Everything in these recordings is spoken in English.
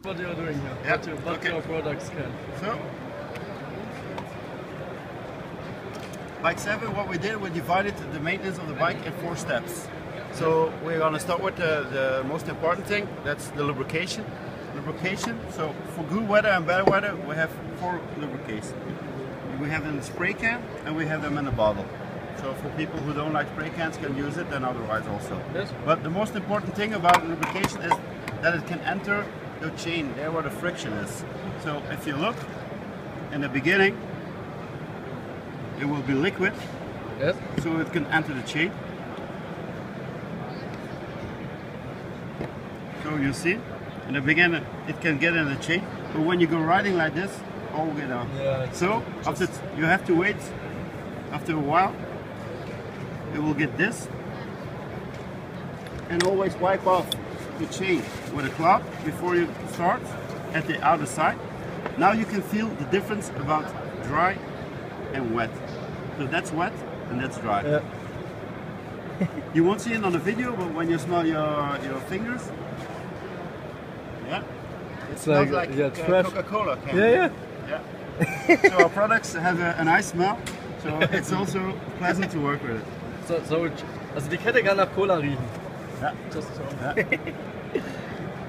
what you're doing here. Yeah. What your products can. So, Bike 7, what we did, we divided the maintenance of the bike in 4 steps. So we're going to start with the most important thing, that's the lubrication. So for good weather and bad weather, we have 4 lubrications. We have them in the spray can and we have them in a bottle. So for people who don't like spray cans can use it, and otherwise also. Yes. But the most important thing about lubrication is that it can enter the chain, there where the friction is. So if you look, in the beginning, it will be liquid, Yes. so it can enter the chain. So you see, in the beginning it can get in the chain, but when you go riding like this, all will get out. Yeah, so after you have to wait, after a while, it will get this, and always wipe off the chain with a cloth before you start at the outer side. Now you can feel the difference about dry and wet. So that's wet and that's dry. Yeah. You won't see it on the video, but when you smell your fingers, yeah, it smells like Coca-Cola can. Yeah. So our products have a nice smell, so it's also pleasant to work with it. Also die Kette kann nach Cola riechen. Yeah. Just so. Yeah.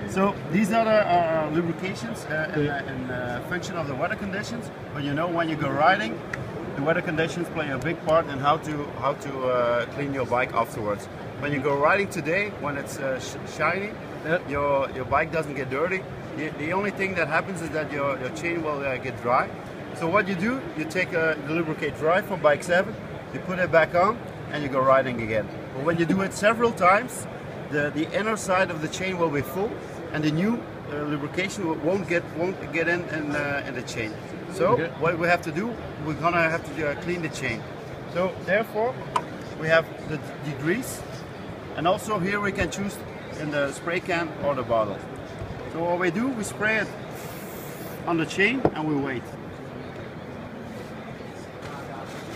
So these are the lubrications in function of the weather conditions. But you know, when you go riding, the weather conditions play a big part in how to clean your bike afterwards. When you go riding today, when it's shiny, your bike doesn't get dirty. The only thing that happens is that your chain will get dry. So what you do, you take the lubricate dry from Bike 7, you put it back on, and you go riding again. But when you do it several times, the inner side of the chain will be full, and the new lubrication won't get in the chain. So what we have to do, we're gonna have to clean the chain. So therefore, we have the degrees, and also here we can choose in the spray can or the bottle. So what we do, we spray it on the chain and we wait.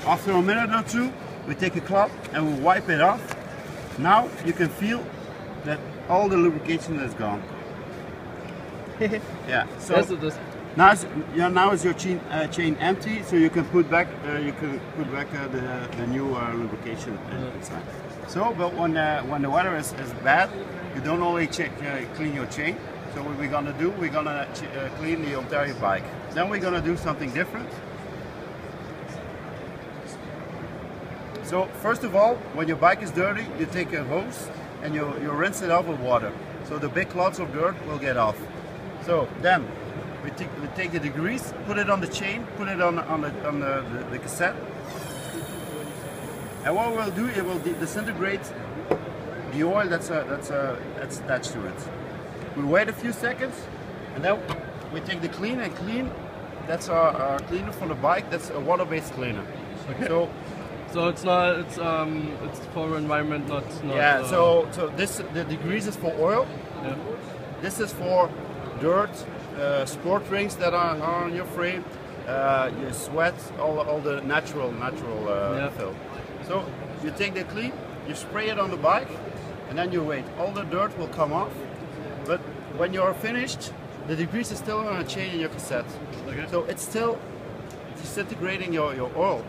After a minute or two, we take a cloth and we wipe it off. Now you can feel that all the lubrication is gone. Yeah. So now is your chain empty, so you can put back the new lubrication inside. So, but when the weather is bad, you don't only clean your chain. So what we're gonna do, we're gonna clean the entire bike. Then we're gonna do something different. So first of all, when your bike is dirty, you take a hose and you rinse it off with water. So the big clots of dirt will get off. So then we take the degrees, put it on the chain, put it on the cassette. And what we'll do, it will disintegrate the oil that's attached to it. We wait a few seconds, and then we take the clean and clean. That's our cleaner for the bike. That's a water-based cleaner. Okay. So it's for environment, not. Yeah. So the degrees is for oil. Yeah. This is for dirt, sport rings that are on your frame, your sweat, all the natural film. So you take the clean, you spray it on the bike, and then you wait. All the dirt will come off, but when you're finished, the degrease is still on a chain in your cassette. Okay. So it's still disintegrating your oil.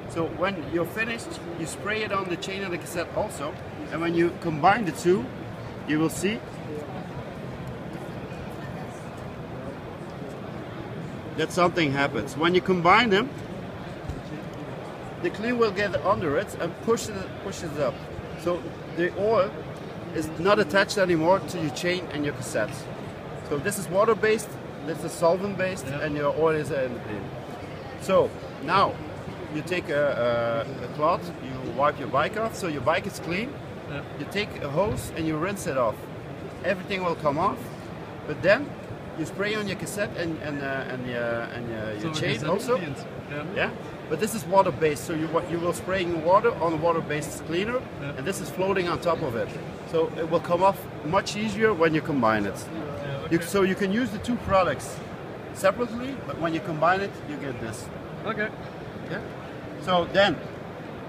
So when you're finished, you spray it on the chain of the cassette also, and when you combine the two, you will see that something happens. When you combine them, the clean will get under it and pushes it up. So the oil is not attached anymore to your chain and your cassette. So this is water-based, this is solvent-based, and your oil is in the clean. So now you take a cloth, you wipe your bike off, so your bike is clean. Yeah. You take a hose and you rinse it off. Everything will come off, but then you spray on your cassette and your chain also. Yeah. But this is water-based, so you will spray in water on a water-based cleaner, and this is floating on top of it. So it will come off much easier when you combine it. Okay. So you can use the two products separately, but when you combine it, you get this. Okay. Yeah. So then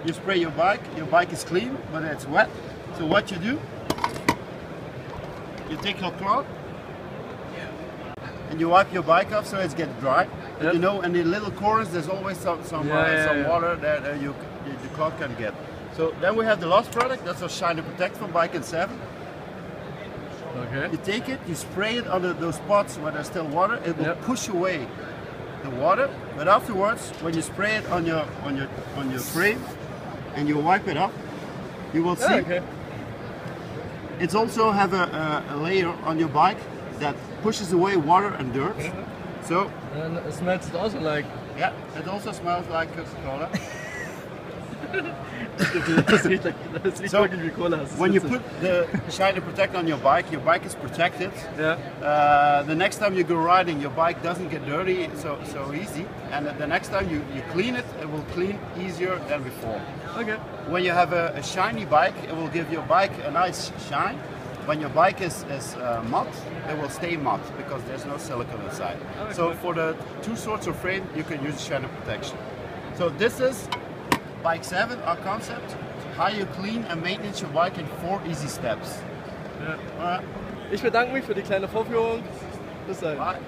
you spray your bike is clean, but it's wet. So what you do, you take your cloth, and you wipe your bike off so it gets dry. Yep. You know, in the little corners there's always some water that the cloth can get. So then we have the last product, that's our Shine and Protect from Bike and 7. Okay. You take it, you spray it on those spots where there's still water, it will push away the water, but afterwards when you spray it on your frame and you wipe it up, you will see it's also have a layer on your bike that pushes away water and dirt. So and it smells also like it also smells like Coca-Cola. das riecht wirklich wie Cola. When you put the Shine and Protect on your bike is protected. Yeah. The next time you go riding, your bike doesn't get dirty so easy, and the next time you clean it, it will clean easier than before. Okay. When you have a shiny bike, it will give your bike a nice shine. When your bike is matte, it will stay matte because there's no silicone inside. Okay. So for the two sorts of frame, you can use Shine and Protection. So this is Bike 7, our concept, how you clean and maintenance your bike in 4 easy steps. Ja. Ich bedanke mich für die kleine Vorführung. Bis dann. Bye.